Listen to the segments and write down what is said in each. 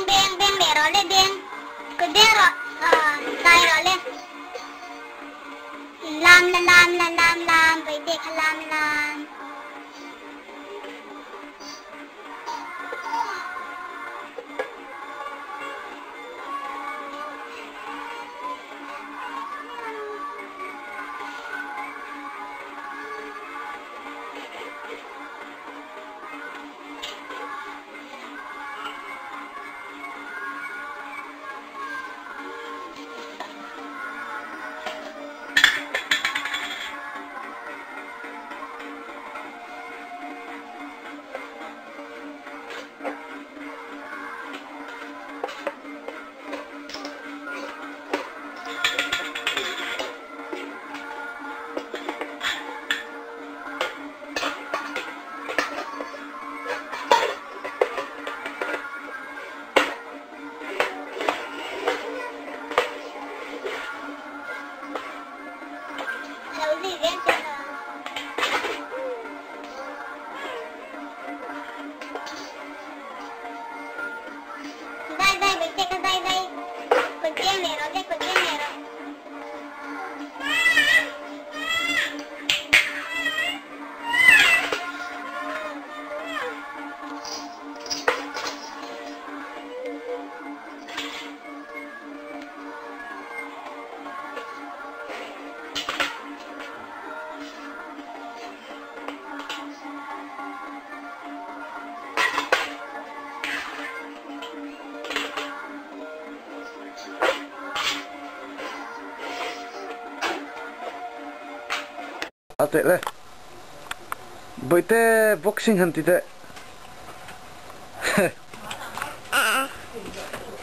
beng mẹ rồi lên beng cứ đeo rồi tay rồi lên làm vậy để làm tệ đấy bởi thế boxing hẳn thì tệ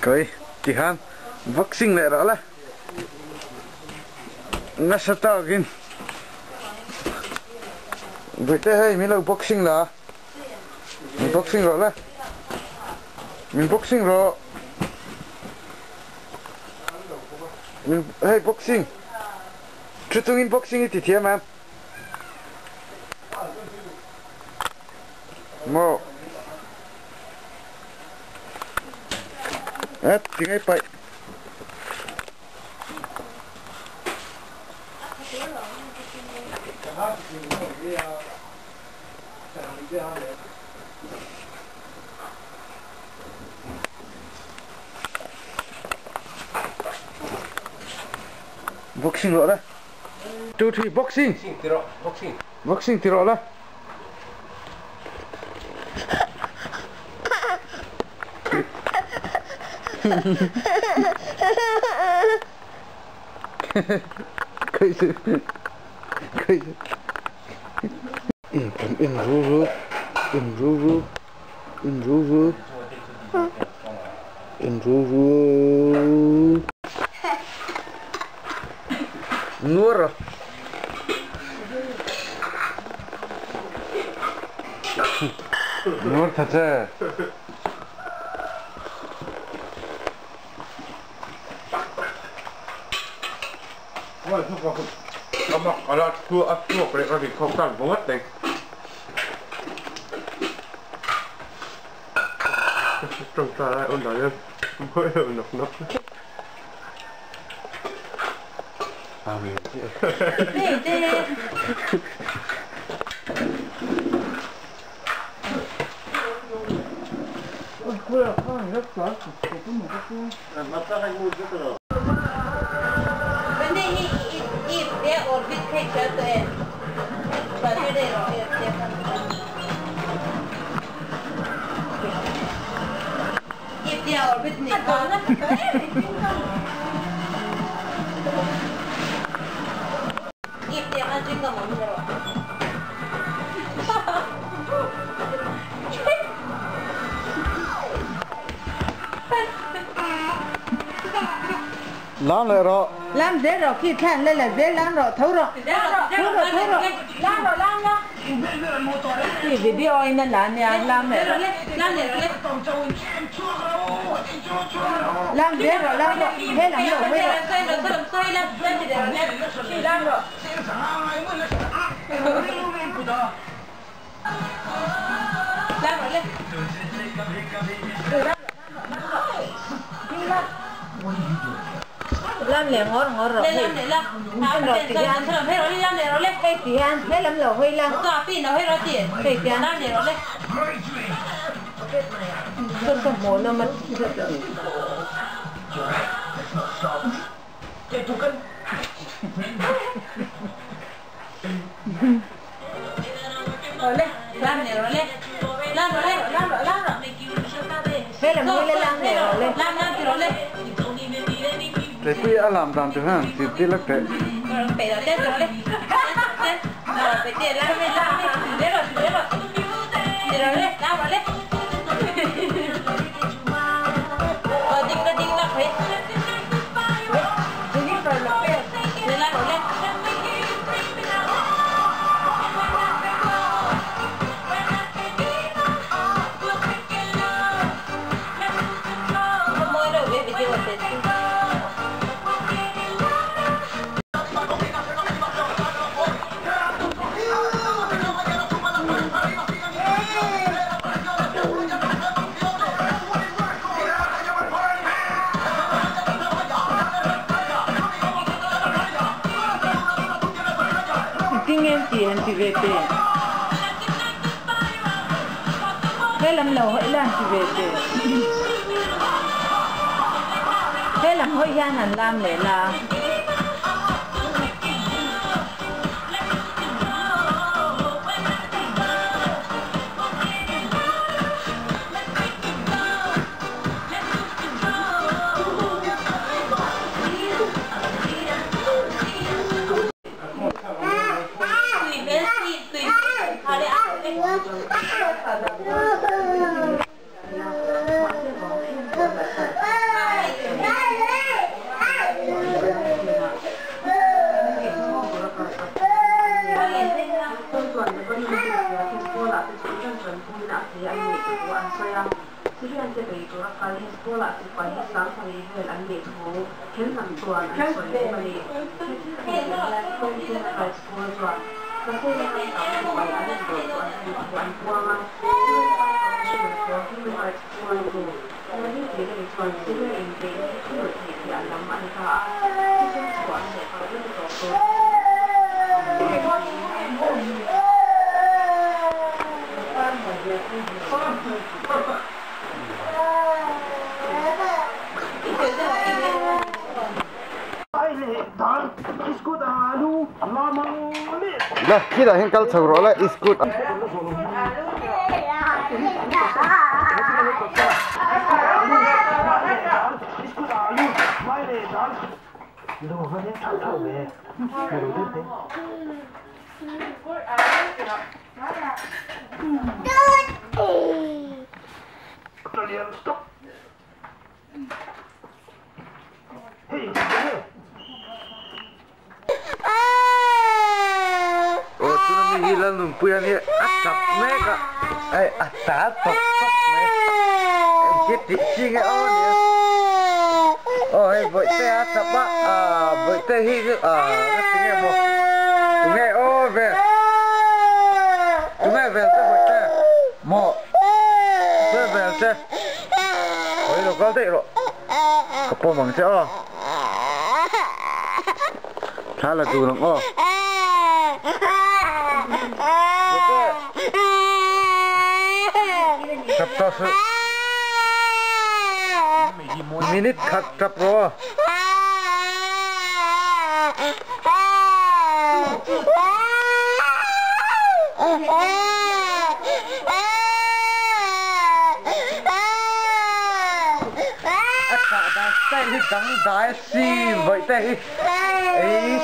coi thì ham boxing lại đó là nó sẽ tạo cái bởi thế hay mình là boxing là mình boxing rồi là mình boxing rồi mình hay boxing chú tung in boxing thì thiệt mà mô tiếng ấy vậy boxing rồi đấy 2 3 boxing boxing thì rồi đấy cây sự in ru nuốt rồi nuốt thật chứ Rama ala tua bre ra di khóc tan bớt đấy trong trà lại ôn lại lên mới nọc à mình ôi quê là con rất giỏi cũng một cái làm mắt ta hay mua rất là dia orbit kai chata hai bade de if dia orbit ni ka if dia ka jinga mon ro làm lại rồi làm dễ rồi khi than lên là dễ làm rồi thấu rồi làm đó thì video anh nên là nhà làm này rồi làm dễ rồi làm rồi thế làm rồi bây giờ làm rồi làm rồi lên làm lẹ ngor rồi lên để là làm rồi thì ăn thơm hết rồi làm để rồi lên cái thì ăn hết lắm rồi hơi làm cà phê nó hết rồi tiền thì tiền làm để rồi lên con muốn nó mất rồi lên làm để rồi lên làm rồi thế là mới lên làm để rồi lên làm thì rồi lên để quy ăn làm tạm được ha chỉ tí lắc thế phải là tết rồi đấy rồi phải tiền làm đi đấy rồi để rồi đấy làm rồi đấy rồi đinh nó phải đinh rồi là phải để làm rồi lên môi đâu biết video tết em thì về tiền thế làm lẩu hãy làm thì về tiền thế làm hơi gian hẳn làm để là Dah, kita hengkal sauro lah is good. Hilang numpuyan ni atap mereka, atap top mereka, kita singa on ya. Oh, buat teh atap pak, buat teh hiu, singa mo, sungai over, sungai over tu buat teh, mo, over teh, oh itu kau teh lo, apa mangsa oh, salah tu orang oh. Kaptas minit kap ro đắng đái si vậy đây ấy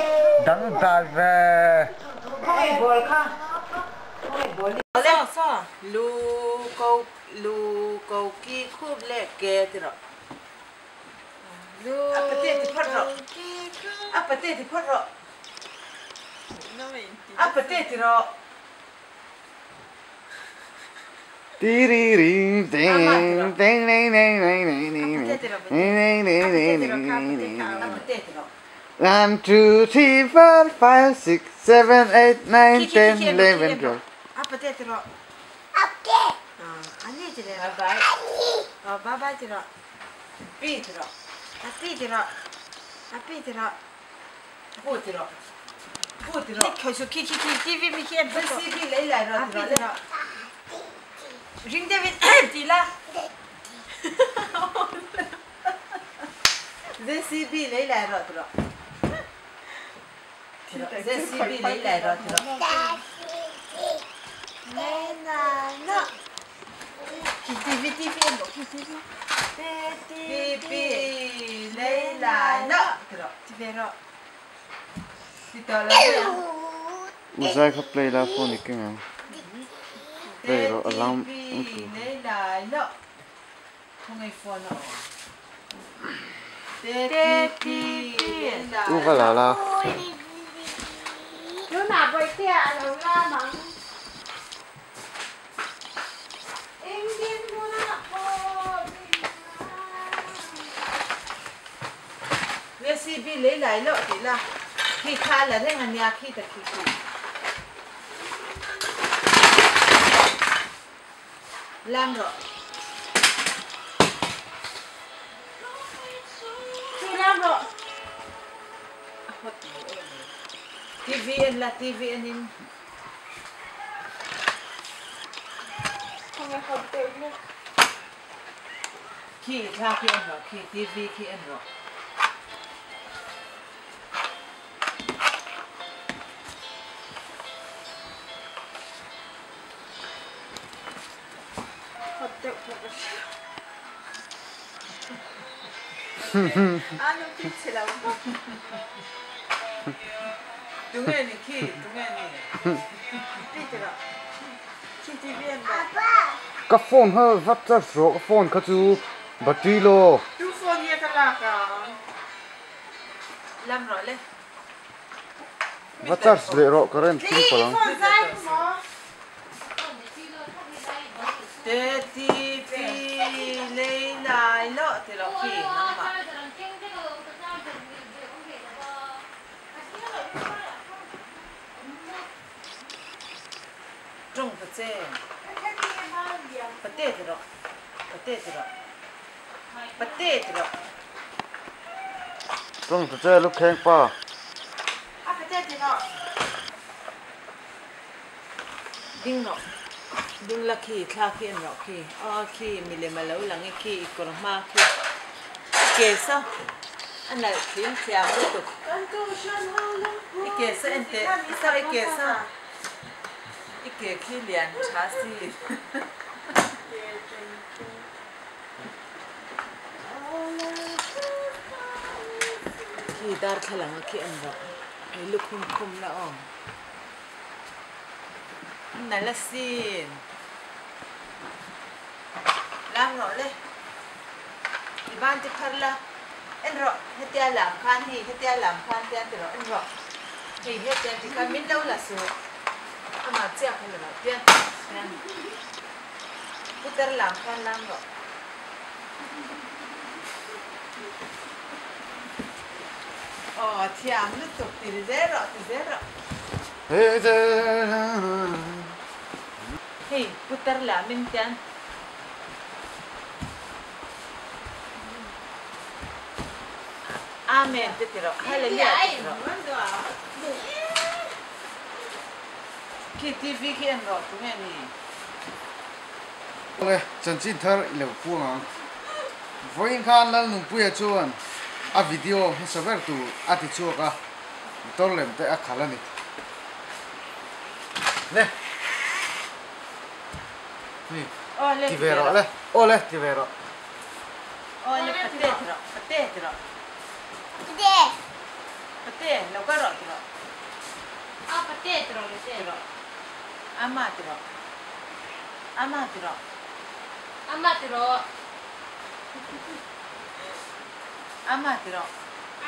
đắng đái về sao lu câu ki khub lẹ kê thì rồi lu apate thì phát rồi apate thì rồi Tiriring ding ding ding ding ding 1 2 3 4 5 6 7 8 9 10 11 12 apa teh terus ani je deh bye bye bye bye terus pi terus Api thì rồi. Bút thì rồi. Khởi số khi TV mi khen với CP lấy lại rồi thì rồi. Ring David thì là. CP lấy lại rồi thì rồi. CP lấy lại rồi thì rồi. Nó. TV em bỏ TV lấy lại nó thì rồi. TV rồi. Uzai ka play la phone ni kenga. Play ro alarm. Lấy lại nó. Không ai phone nó. Uga la la. Chú nào vậy kia đâu ra mà. Em điên luôn á. Recipe lấy lại nó thì là khi khá là thế ngàn nhà khi ta khi làm rồi khi làm rồi TV in Không có tự nhiên. khi ra khi ăn rồi khi TV khi ăn rồi Ano sila? 둥애니 키 둥애니 Peter. TV Papa. Ka phone ha vat cha ro ka phone ka chu battery lo. Tu phone ye kalaka. làm rồi lên Vat cha le ro current pin pa lang. Phone sai mo. TV lấy lại lọ thì nó khi nó mà trông vật xe vật tê thì rồi Trong ta che lúc khen pa. đinh rồi đinh là khi thà khi ăn rồi khi mình lấy mà lâu là nghe khi còn mà khi kể sao anh lại khiến chèo tiếp tục cái kể sao anh thế sao cái kể sao cái kể khi liền chả gì khi dar khai là khi ăn rồi cái lúc khum là ong này là xin làm rồi đấy thì ban chỉ khăn là anh rồi hết tia làm khan thì hết tia làm khan tia thì rồi anh rồi thì hết tia chỉ cần biết đâu là số mà chắc hay là tia hết tia làm khan làm rồi thì ăn nước tục thì dễ rồi Hey, putar la mintian. Amen, tetiro. Hallelujah. Khi TV khi ăn rồi chúng em đi. Ok, chân chín thar leo pu ngang. Voin khan lan nung pu ya chuan. A video saber tu ati chu ka. Tor lem te a khalani. Ne. Ni. Tivero le. Ole tivero. Ole patetro. Pate, lo caro tro. Patetro. Amatro.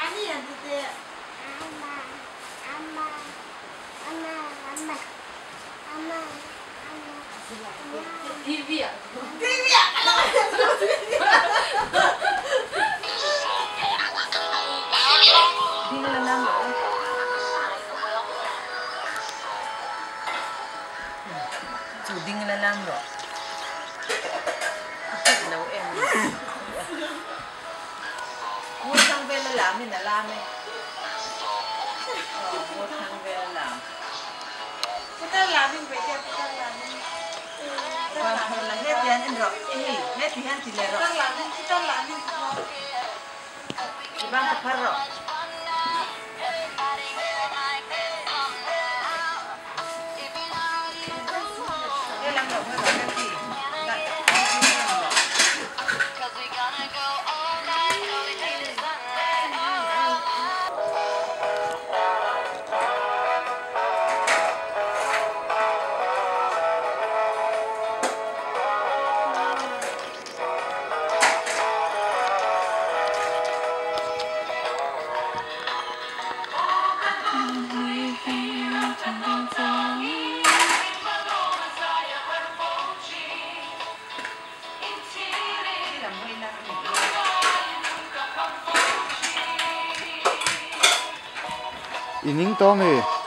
Ani yang tu Ama. TV à? Đi lên năm rồi. Chủ đinh lên năm rồi. Nấu em. làm mình là làm đi một thằng về làm chúng ta làm mình về chúng ta làm và phần là hết tiền ăn rồi hết thì ăn thì lại rồi chúng ta làm mình thì bạn có phải rồi đây làm được hay là gì Ining to me.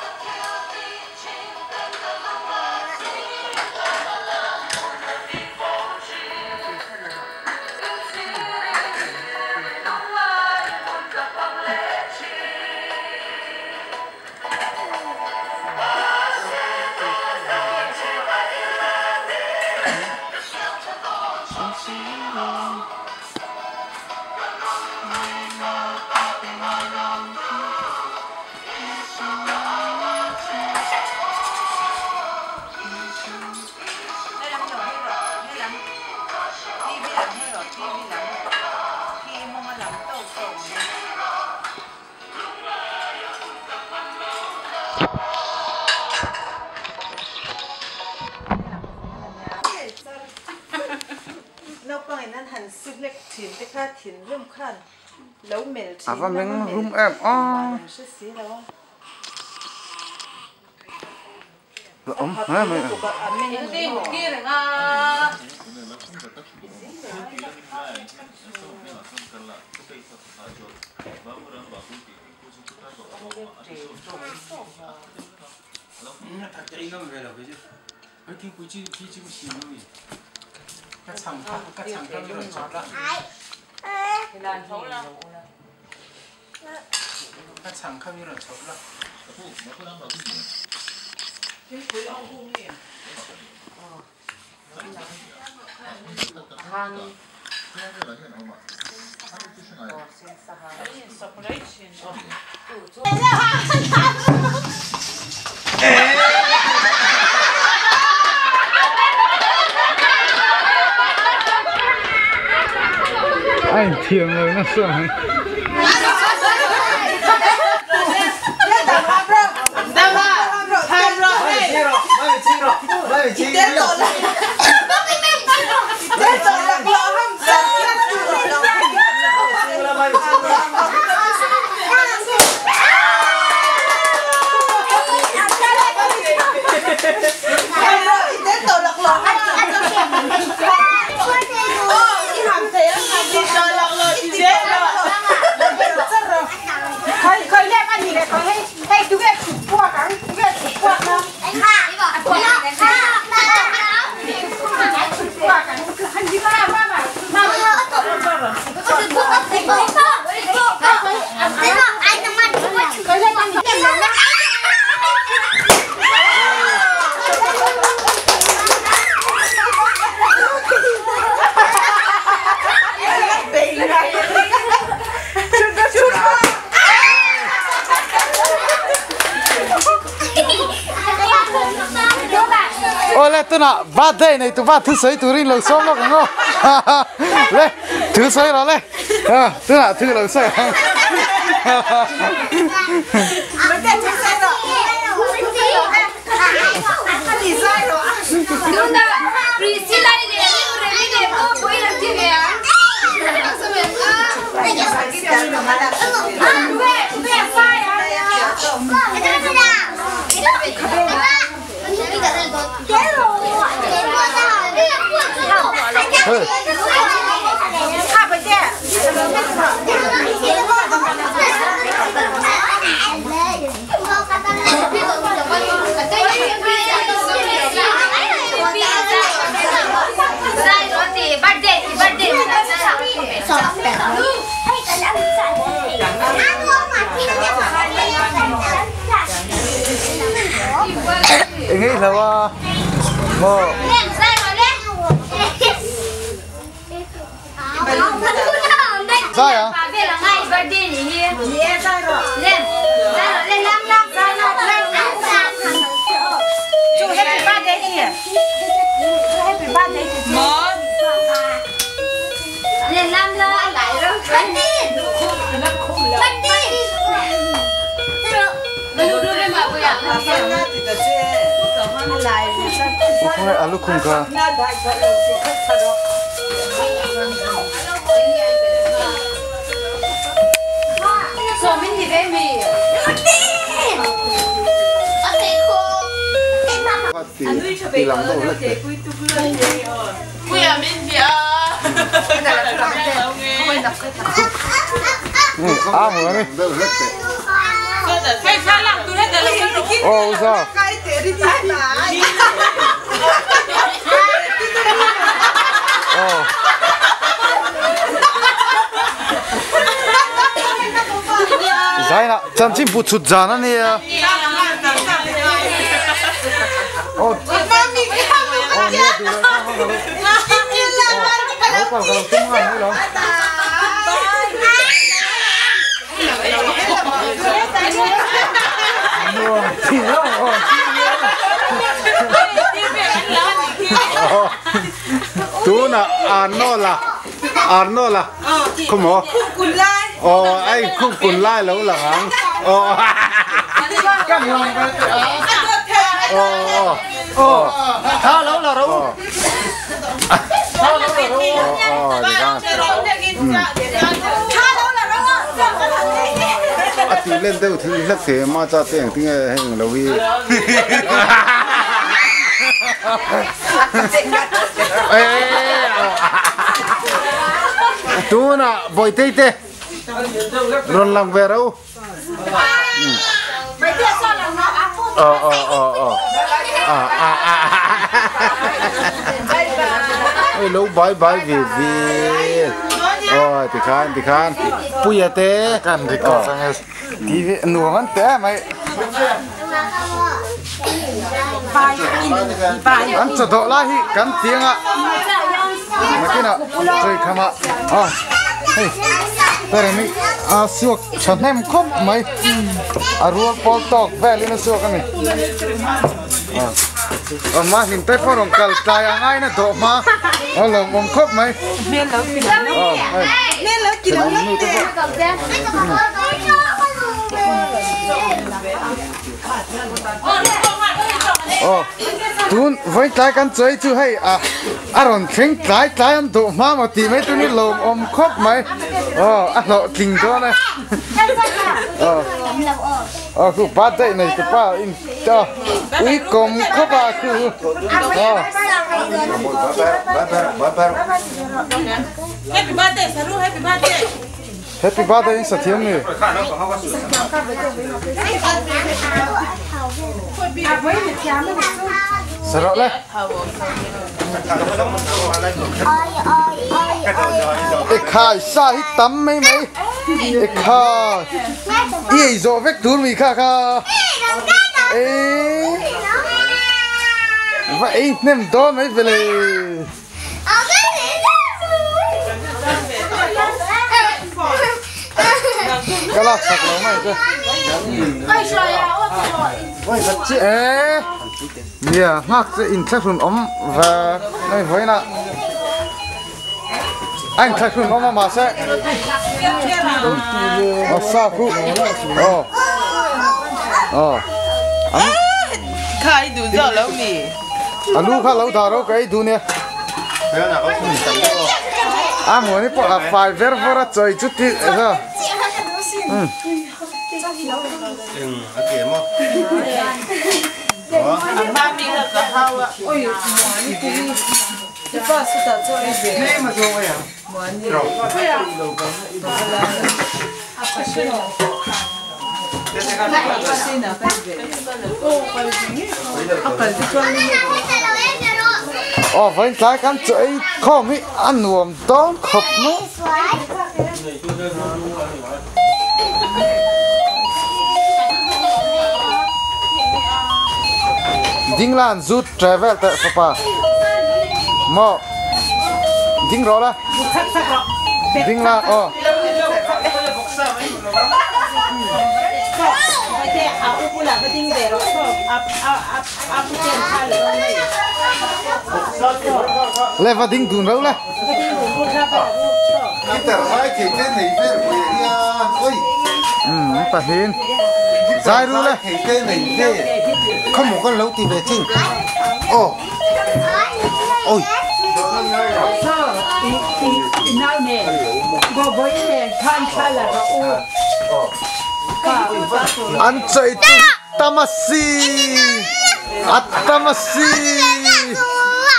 Thiền rung khăn lâu mèo À và mình rung em ông hả mày mình đi một kia này à Các chẳng không như là chốt là anh thiềng rồi nó sợ ôi lên tôi nọ ba đây này tôi ba thứ sấy tôi đi lầu xóm nó không lên thứ sấy nó lên tôi nọ thứ lầu sấy ngay là wa mo lên sai rồi lên sai à bây là ngày birthday nhỉ sai rồi lên lắm sai rồi chúc happy birthday đi happy birthday Món. lên lắm lại rồi bánh đi đưa lên mà bây giờ không phải alu khung cả so mình đi về mì thì làm đâu hết Quy à mình đi à. mưa đi Phải pha lăng tôi hết rồi. ô sao ô giải nè chân chim bút chụt ra nè ô nghe từ đấy còn còn tung hàng nữa đó thì nó chú nè Arnold là không hả anh không còn lai lâu là hả cảm ơn tháo lâu là đâu thì lên đâu thì rất thế mà cho tiền thì hình lâu đi chú nè bồi tê tê rồi làm về đâu lâu bye bye về thì khan puya te kan thì có sang thì nuông ăn té mày ăn cho độ lại cắn tiếng ạ mà cái nào rồi khăm ạ hey đây là mình suộc chọn nem khóc mày ruộng Paul tóc về lên suộc cái này mà hiện tại phong cách trai anh ấy nó độ mà là ông khóc mày nên là kilo tuôn với trái cắn chơi chứ hay rồi khen trái ăn độ mà thì mấy tôi đi lồng ôm khóc mày lộ kinh đó này cứ bắt đây này cứ bắt in cho uy cùng khóc cứ Happy birthday, Saru, happy birthday. Happy birthday anh Sathiam này. Sao đấy? Khai sa hít tắm mấy mấy. Khai. Ý rồi vết đun mì kha kha. Vậy nem đó mấy về này. Cái là sạch lắm này cơ. Chị ngạc sẽ in chắc ống và này với nè. Anh chắc ống mà sẽ. Sao cụ. Khai đủ giờ lâu nè. Lu khá lâu thà đâu cái đủ nè. Muốn đi bỏ phải ver ver chơi chút thì sao? Ba mình là cả hao ạ. Ôi, món cái gì? Cái bao sự thật cho em về. Thế mà rồi à? Món gì? Rồi. Với trái cắn chơi không ý ăn nuông tóm khập nữa. ding lan zut travel ta papa mo ding ro la ding la le va ding dun ro la bà hiền dài luôn đấy không một con lấu tìm về chinh ồ ôi nào nè go với nè than khai là ăn chạy tamasi tamasi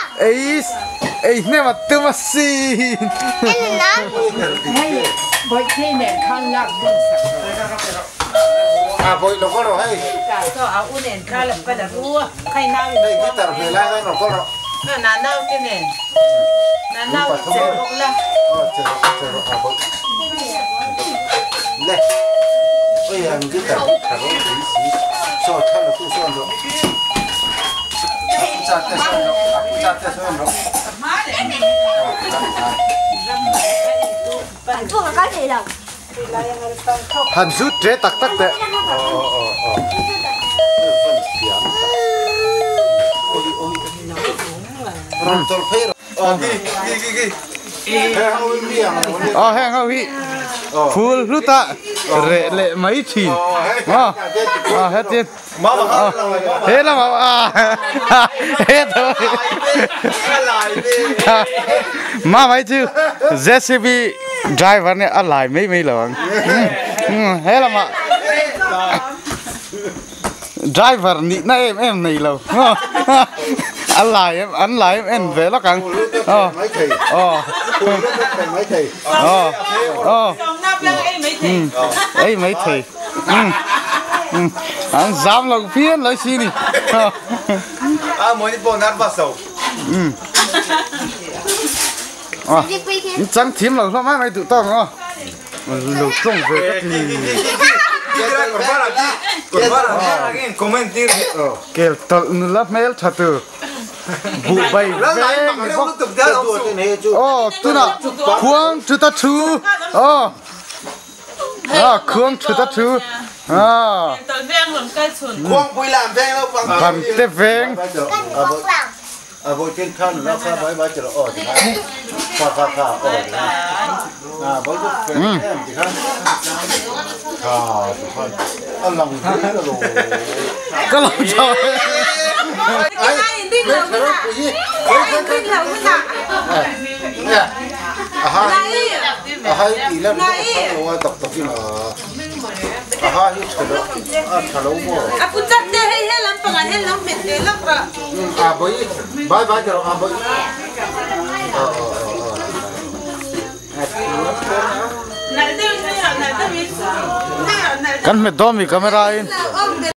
ấy nè mà tamasi với cái nè khăn lạc à bồi nó có rồi hay cả cho áo u nền khai là phải là rua khai nào đây cái tờ về lại nó có rồi nó là nào cái nền là nào chơi bóng la chơi à bồi này ôi anh cái tờ thằng nó xí so thằng nó cũng so rồi chặt cái so rồi Tôi có gì đâu. hàn rút chế tắc tắc đấy hang hao hi full lúc ta lệ mấy chỉ hết tiền hết là mà hết rồi mà mấy chứ JCB driver này ăn lại mấy lần hết là mà driver nị này em này lâu ăn lại em về nó càng mấy thầy mấy thầy ấy mấy thầy anh dám lòng phiên lấy xin đi mới đi bộ nát vào sầu chẳng thím lòng sao mày tự tao không lục trong về kêu tao lắp mail thật từ vụ bay về tôi nào khuang chú ta chú khuang chú ta chú khoang bùi làm veng đâu bằng tép veng bồi trên khăn nó pha bói chở pha bói chút em thì khăn ăn lòng thế rồi có lòng trời hai tỷ lắm nó tập cái mà hai cái đó thà lâu mua aku chat deh he lam pangan he lam met deh lam ra bye chero bye nãy đây nãy biết kan me domi camera in